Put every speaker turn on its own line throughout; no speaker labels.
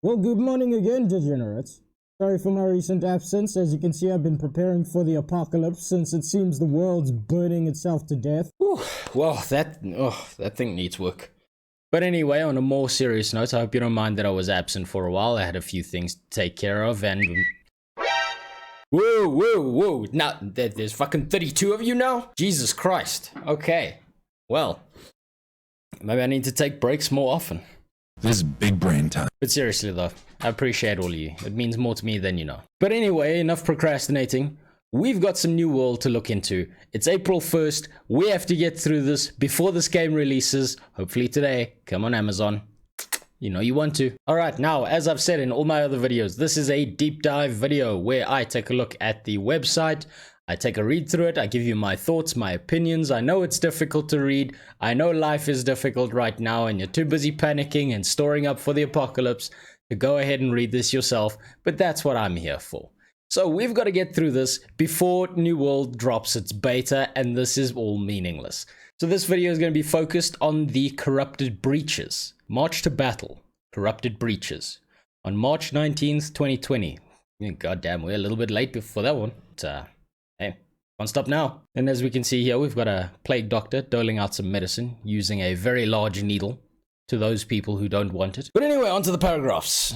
Well, good morning again, degenerates. Sorry for my recent absence. As you can see, I've been preparing for the apocalypse since it seems the world's burning itself to death.
Whew. Well, that thing needs work. But anyway, on a more serious note, I hope you don't mind that I was absent for a while. I had a few things to take care of, and... Whoa. Now, there's fucking 32 of you now? Jesus Christ. Okay. Well, maybe I need to take breaks more often.
This is big brain time.
But seriously though, I appreciate all of you. It means more to me than you know. But anyway, enough procrastinating. We've got some new world to look into. It's April 1st. We have to get through this before this game releases. Hopefully today. Come on, Amazon. You know you want to. Alright, now, as I've said in all my other videos, this is a deep dive video where I take a look at the website. I take a read through it, I give you my thoughts, my opinions. I know it's difficult to read. I know life is difficult right now and you're too busy panicking and storing up for the apocalypse to go ahead and read this yourself, but that's what I'm here for. So we've got to get through this before New World drops its beta, and this is all meaningless. So this video is going to be focused on the Corrupted Breaches. March to Battle, Corrupted Breaches. On March 19th, 2020. Goddamn, we're a little bit late for that one. But, hey, can't stop now. And as we can see here, we've got a plague doctor doling out some medicine using a very large needle to those people who don't want it. But anyway, onto the paragraphs.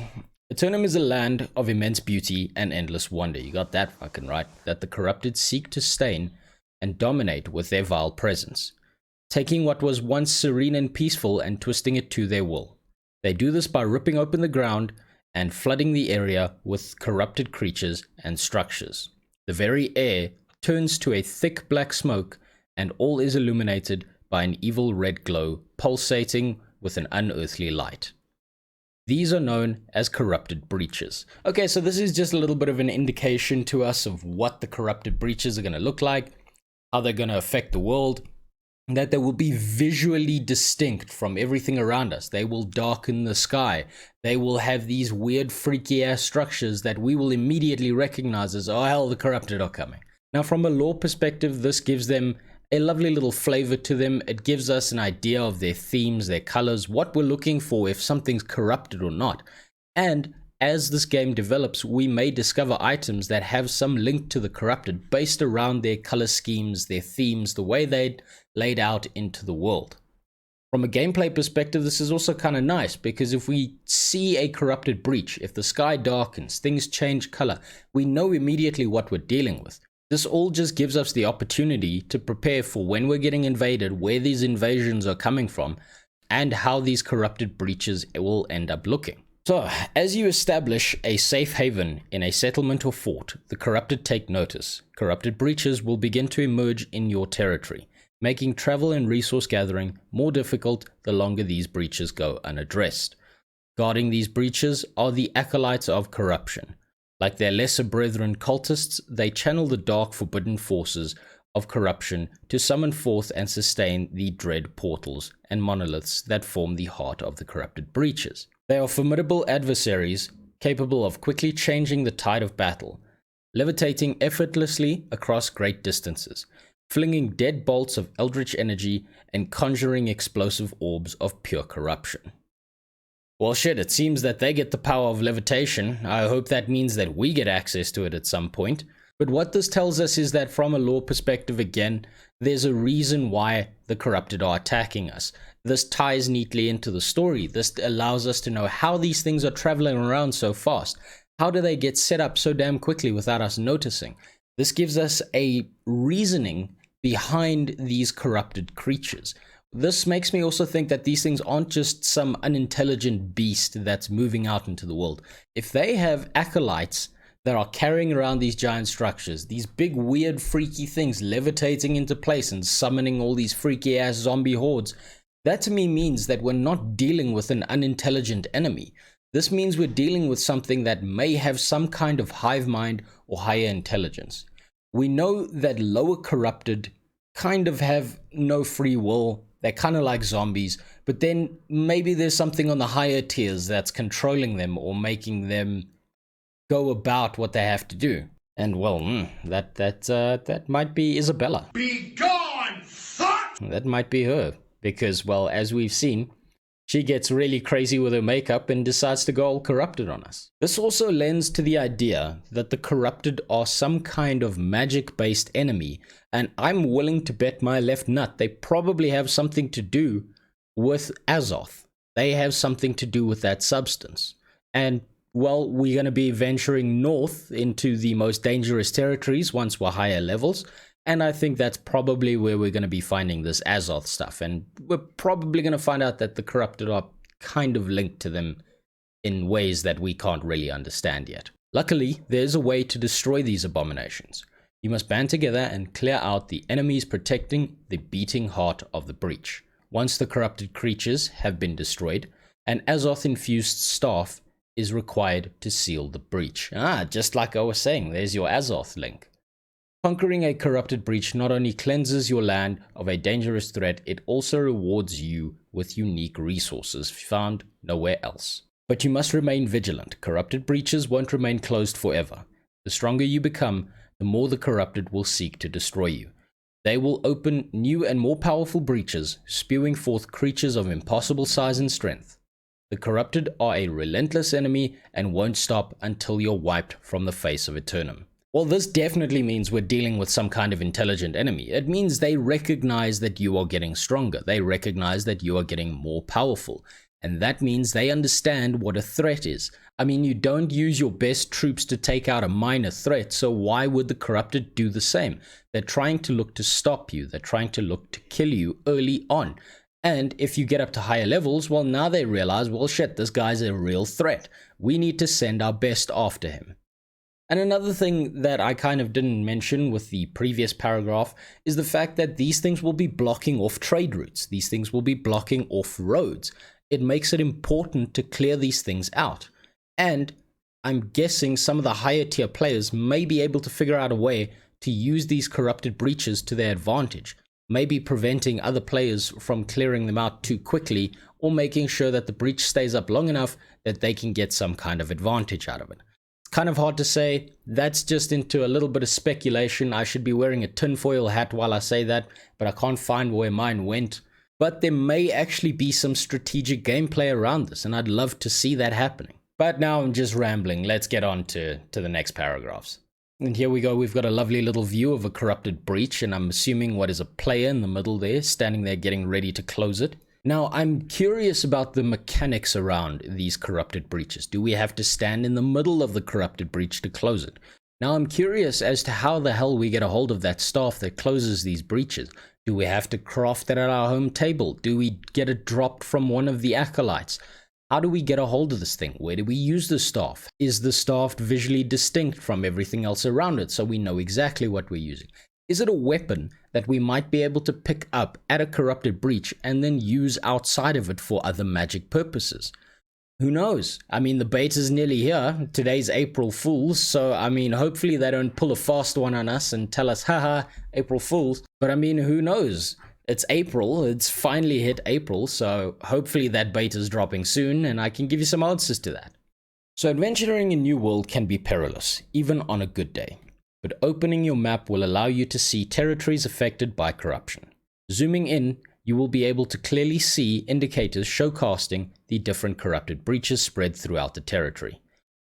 Eternum is a land of immense beauty and endless wonder. You got that fucking right. That the corrupted seek to stain and dominate with their vile presence, taking what was once serene and peaceful and twisting it to their will. They do this by ripping open the ground and flooding the area with corrupted creatures and structures. The very air turns to a thick black smoke, and all is illuminated by an evil red glow pulsating with an unearthly light. These are known as corrupted breaches. Okay, so this is just a little bit of an indication to us of what the corrupted breaches are going to look like, how they're going to affect the world, and that they will be visually distinct from everything around us. They will darken the sky. They will have these weird, freaky ass structures that we will immediately recognize as, oh hell, the corrupted are coming. Now, from a lore perspective, this gives them a lovely little flavor to them. It gives us an idea of their themes, their colors, what we're looking for, if something's corrupted or not. And as this game develops, we may discover items that have some link to the corrupted based around their color schemes, their themes, the way they're laid out into the world. From a gameplay perspective, this is also kind of nice, because if we see a corrupted breach, if the sky darkens, things change color, we know immediately what we're dealing with. This all just gives us the opportunity to prepare for when we're getting invaded, where these invasions are coming from, and how these corrupted breaches will end up looking. So, as you establish a safe haven in a settlement or fort, the corrupted take notice. Corrupted breaches will begin to emerge in your territory, making travel and resource gathering more difficult the longer these breaches go unaddressed. Guarding these breaches are the acolytes of corruption. Like their lesser brethren cultists, they channel the dark forbidden forces of corruption to summon forth and sustain the dread portals and monoliths that form the heart of the corrupted breaches. They are formidable adversaries, capable of quickly changing the tide of battle, levitating effortlessly across great distances, flinging dead bolts of eldritch energy, and conjuring explosive orbs of pure corruption. Well shit, it seems that they get the power of levitation. I hope that means that we get access to it at some point. But what this tells us is that from a lore perspective again, there's a reason why the corrupted are attacking us. This ties neatly into the story. This allows us to know how these things are traveling around so fast. How do they get set up so damn quickly without us noticing? This gives us a reasoning behind these corrupted creatures. This makes me also think that these things aren't just some unintelligent beast that's moving out into the world. If they have acolytes that are carrying around these giant structures, these big weird freaky things levitating into place and summoning all these freaky ass zombie hordes, that to me means that we're not dealing with an unintelligent enemy. This means we're dealing with something that may have some kind of hive mind or higher intelligence. We know that lower corrupted kind of have no free will. They're kind of like zombies, but then maybe there's something on the higher tiers that's controlling them or making them go about what they have to do. And well, that might be Isabella.
Be gone, fuck!
That might be her, because well, as we've seen, she gets really crazy with her makeup and decides to go all corrupted on us. This also lends to the idea that the corrupted are some kind of magic-based enemy, and I'm willing to bet my left nut they probably have something to do with Azoth. They have something to do with that substance. And, well, we're going to be venturing north into the most dangerous territories once we're higher levels, and I think that's probably where we're going to be finding this Azoth stuff. And we're probably going to find out that the corrupted are kind of linked to them in ways that we can't really understand yet. Luckily, there's a way to destroy these abominations. You must band together and clear out the enemies protecting the beating heart of the breach. Once the corrupted creatures have been destroyed, an Azoth-infused staff is required to seal the breach. Just like I was saying, there's your Azoth link. Conquering a corrupted breach not only cleanses your land of a dangerous threat, it also rewards you with unique resources found nowhere else. But you must remain vigilant. Corrupted breaches won't remain closed forever. The stronger you become, the more the corrupted will seek to destroy you. They will open new and more powerful breaches, spewing forth creatures of impossible size and strength. The corrupted are a relentless enemy and won't stop until you're wiped from the face of Eternum. Well, this definitely means we're dealing with some kind of intelligent enemy. It means they recognize that you are getting stronger. They recognize that you are getting more powerful. And that means they understand what a threat is. I mean, you don't use your best troops to take out a minor threat, so why would the corrupted do the same? They're trying to look to stop you. They're trying to look to kill you early on. And if you get up to higher levels, well, now they realize, well, shit, this guy's a real threat. We need to send our best after him. And another thing that I kind of didn't mention with the previous paragraph is the fact that these things will be blocking off trade routes. These things will be blocking off roads. It makes it important to clear these things out. And I'm guessing some of the higher tier players may be able to figure out a way to use these corrupted breaches to their advantage, maybe preventing other players from clearing them out too quickly, or making sure that the breach stays up long enough that they can get some kind of advantage out of it. Kind of hard to say. That's just into a little bit of speculation. I should be wearing a tinfoil hat while I say that, but I can't find where mine went. But there may actually be some strategic gameplay around this, and I'd love to see that happening. But now I'm just rambling. Let's get on to the next paragraphs. And here we go. We've got a lovely little view of a corrupted breach, and I'm assuming what is a player in the middle there, standing there getting ready to close it. Now, I'm curious about the mechanics around these corrupted breaches. Do we have to stand in the middle of the corrupted breach to close it? Now, I'm curious as to how the hell we get a hold of that staff that closes these breaches. Do we have to craft it at our home table? Do we get it dropped from one of the acolytes? How do we get a hold of this thing? Where do we use the staff? Is the staff visually distinct from everything else around it so we know exactly what we're using? Is it a weapon that we might be able to pick up at a corrupted breach and then use outside of it for other magic purposes? Who knows? I mean, the bait is nearly here. Today's April Fools, so I mean, hopefully they don't pull a fast one on us and tell us, haha, April Fools. But I mean, who knows? It's April, it's finally hit April, so hopefully that bait is dropping soon and I can give you some answers to that. So adventuring in New World can be perilous, even on a good day. But opening your map will allow you to see territories affected by corruption. Zooming in, you will be able to clearly see indicators showcasing the different corrupted breaches spread throughout the territory.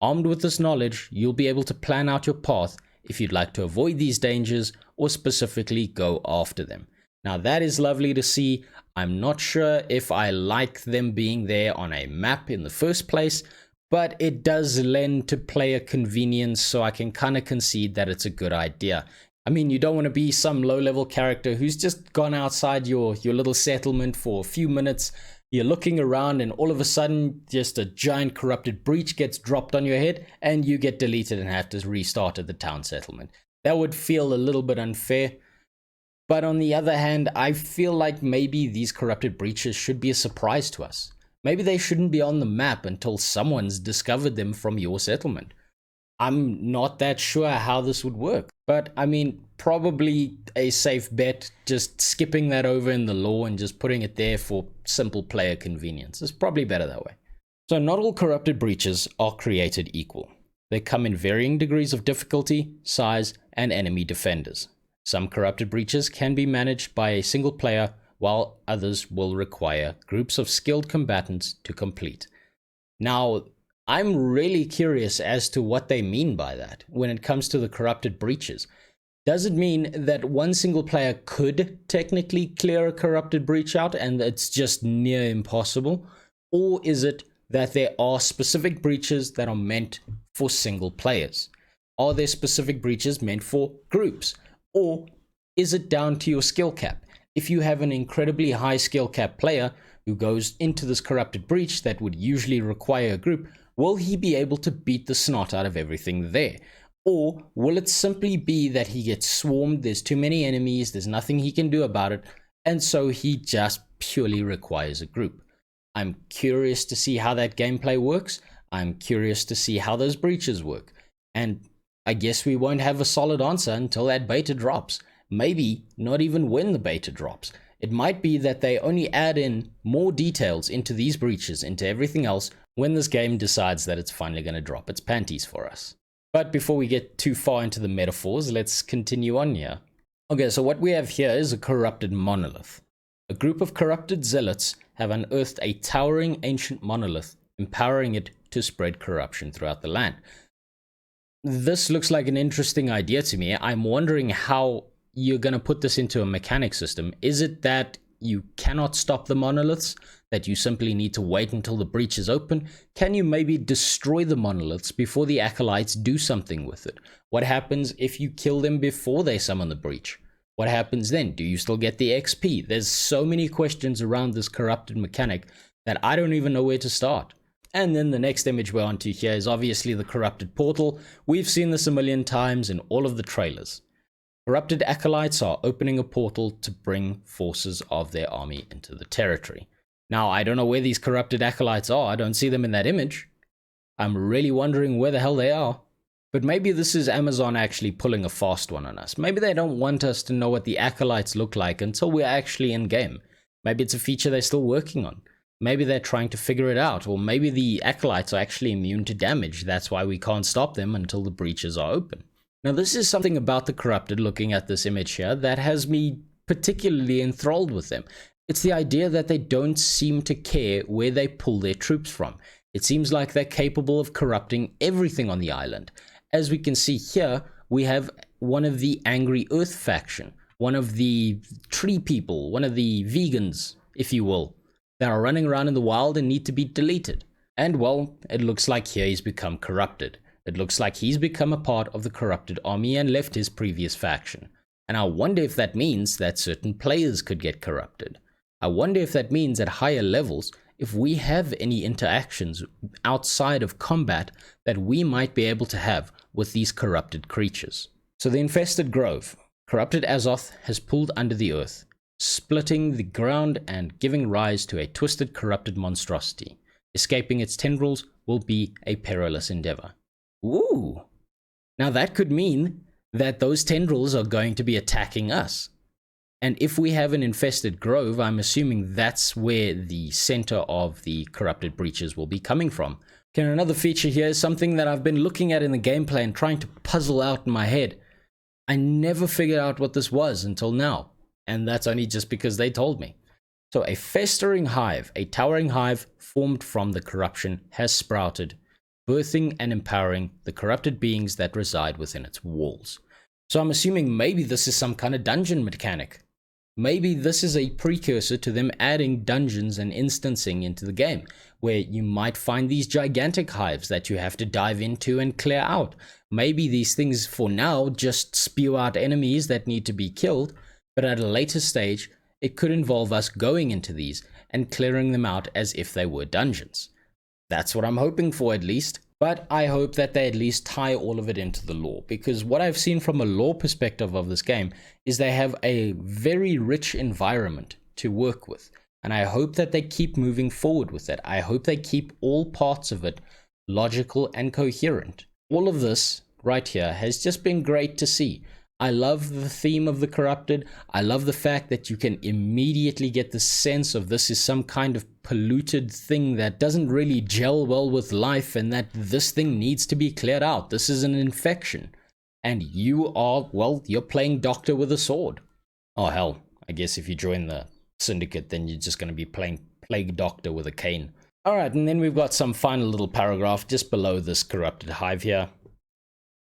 Armed with this knowledge, you'll be able to plan out your path if you'd like to avoid these dangers or specifically go after them. Now that is lovely to see. I'm not sure if I like them being there on a map in the first place, but it does lend to player convenience, so I can kind of concede that it's a good idea. I mean, you don't want to be some low-level character who's just gone outside your little settlement for a few minutes. You're looking around and all of a sudden, just a giant corrupted breach gets dropped on your head and you get deleted and have to restart at the town settlement. That would feel a little bit unfair. But on the other hand, I feel like maybe these corrupted breaches should be a surprise to us. Maybe they shouldn't be on the map until someone's discovered them from your settlement. I'm not that sure how this would work. But I mean, probably a safe bet, just skipping that over in the lore and just putting it there for simple player convenience. It's probably better that way. So not all corrupted breaches are created equal. They come in varying degrees of difficulty, size, and enemy defenders. Some corrupted breaches can be managed by a single player, while others will require groups of skilled combatants to complete. Now, I'm really curious as to what they mean by that when it comes to the corrupted breaches. Does it mean that one single player could technically clear a corrupted breach out and it's just near impossible? Or is it that there are specific breaches that are meant for single players? Are there specific breaches meant for groups? Or is it down to your skill cap? If you have an incredibly high skill cap player who goes into this corrupted breach that would usually require a group, will he be able to beat the snot out of everything there? Or will it simply be that he gets swarmed, there's too many enemies, there's nothing he can do about it, and so he just purely requires a group? I'm curious to see how that gameplay works. I'm curious to see how those breaches work. And I guess we won't have a solid answer until that beta drops. Maybe not even when the beta drops. It might be that they only add in more details into these breaches, into everything else, when this game decides that it's finally going to drop its panties for us. But before we get too far into the metaphors, let's continue on here. Okay, so what we have here is a corrupted monolith. A group of corrupted zealots have unearthed a towering ancient monolith, empowering it to spread corruption throughout the land. This looks like an interesting idea to me. I'm wondering how you're going to put this into a mechanic system. Is it that you cannot stop the monoliths, that you simply need to wait until the breach is open? Can you maybe destroy the monoliths before the acolytes do something with it? What happens if you kill them before they summon the breach? What happens then? Do you still get the XP? There's so many questions around this corrupted mechanic that I don't even know where to start. And then the next image we're onto here is obviously the corrupted portal. We've seen this a million times in all of the trailers. Corrupted acolytes are opening a portal to bring forces of their army into the territory. Now, I don't know where these corrupted acolytes are. I don't see them in that image. I'm really wondering where the hell they are. But maybe this is Amazon actually pulling a fast one on us. Maybe they don't want us to know what the acolytes look like until we're actually in game. Maybe it's a feature they're still working on. Maybe they're trying to figure it out. Or maybe the acolytes are actually immune to damage. That's why we can't stop them until the breaches are open. Now, this is something about the corrupted, looking at this image here, that has me particularly enthralled with them. It's the idea that they don't seem to care where they pull their troops from. It seems like they're capable of corrupting everything on the island. As we can see here, we have one of the Angry Earth faction, one of the tree people, one of the vegans, if you will, that are running around in the wild and need to be deleted. And well, it looks like here he's become corrupted. It looks like he's become a part of the corrupted army and left his previous faction. And I wonder if that means that certain players could get corrupted. I wonder if that means at higher levels, if we have any interactions outside of combat that we might be able to have with these corrupted creatures. So the infested grove. Corrupted Azoth has pulled under the earth, splitting the ground and giving rise to a twisted, corrupted monstrosity. Escaping its tendrils will be a perilous endeavor. Ooh, now that could mean that those tendrils are going to be attacking us. And if we have an infested grove, I'm assuming that's where the center of the corrupted breaches will be coming from. Okay, another feature here is something that I've been looking at in the gameplay and trying to puzzle out in my head. I never figured out what this was until now, and that's only just because they told me. So a festering hive, a towering hive formed from the corruption, has sprouted, birthing and empowering the corrupted beings that reside within its walls. So I'm assuming maybe this is some kind of dungeon mechanic. Maybe this is a precursor to them adding dungeons and instancing into the game, where you might find these gigantic hives that you have to dive into and clear out. Maybe these things for now just spew out enemies that need to be killed, but at a later stage, it could involve us going into these and clearing them out as if they were dungeons. That's what I'm hoping for, at least. But I hope that they at least tie all of it into the lore, because what I've seen from a lore perspective of this game is they have a very rich environment to work with. And I hope that they keep moving forward with that. I hope they keep all parts of it logical and coherent. All of this right here has just been great to see. I love the theme of the corrupted. I love the fact that you can immediately get the sense of this is some kind of polluted thing that doesn't really gel well with life, and that this thing needs to be cleared out. This is an infection. And you are, well, you're playing doctor with a sword. Oh hell, I guess if you join the Syndicate, then you're just going to be playing Plague Doctor with a cane. Alright, and then we've got some final little paragraph just below this corrupted hive here.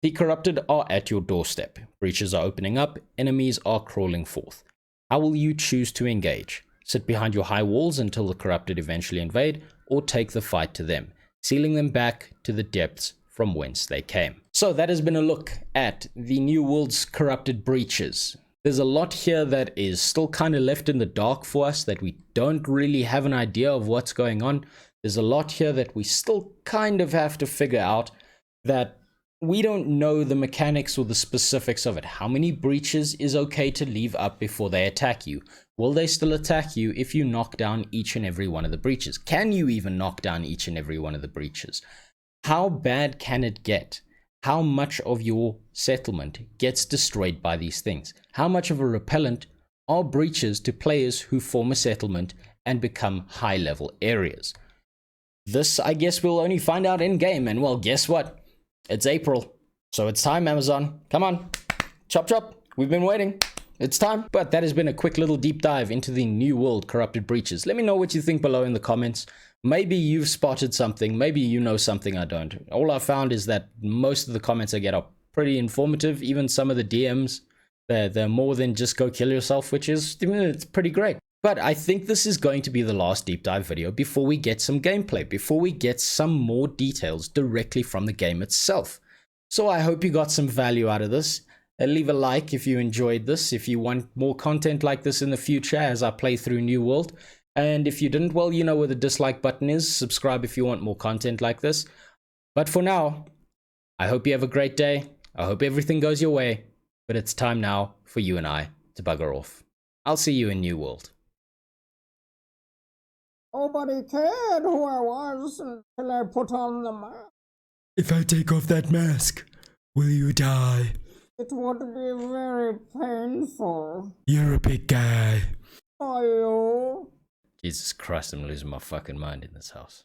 The corrupted are at your doorstep. Breaches are opening up. Enemies are crawling forth. How will you choose to engage? Sit behind your high walls until the corrupted eventually invade, or take the fight to them, sealing them back to the depths from whence they came. So that has been a look at the New World's corrupted breaches. There's a lot here that is still kind of left in the dark for us, that we don't really have an idea of what's going on. There's a lot here that we still kind of have to figure out, that we don't know the mechanics or the specifics of it. How many breaches is okay to leave up before they attack you? Will they still attack you if you knock down each and every one of the breaches? Can you even knock down each and every one of the breaches? How bad can it get? How much of your settlement gets destroyed by these things? How much of a repellent are breaches to players who form a settlement and become high-level areas? This, I guess, we'll only find out in-game, and well, guess what? It's April, so it's time, Amazon. Come on, chop chop, we've been waiting. It's time. But that has been a quick little deep dive into the New World corrupted breaches. Let me know what you think below in the comments. Maybe you've spotted something, maybe you know something I don't. All I found is that most of the comments I get are pretty informative. Even some of the DMs, they're more than just go kill yourself, which is, it's pretty great. But I think this is going to be the last deep dive video before we get some gameplay, before we get some more details directly from the game itself. So I hope you got some value out of this. Leave a like if you enjoyed this, if you want more content like this in the future as I play through New World. And if you didn't, well, you know where the dislike button is. Subscribe if you want more content like this. But for now, I hope you have a great day. I hope everything goes your way. But it's time now for you and I to bugger off. I'll see you in New World.
Nobody cared who I was until I put on the mask.
If I take off that mask, will you die?
It would be very painful.
You're a big guy.
Are you?
Jesus Christ, I'm losing my fucking mind in this house.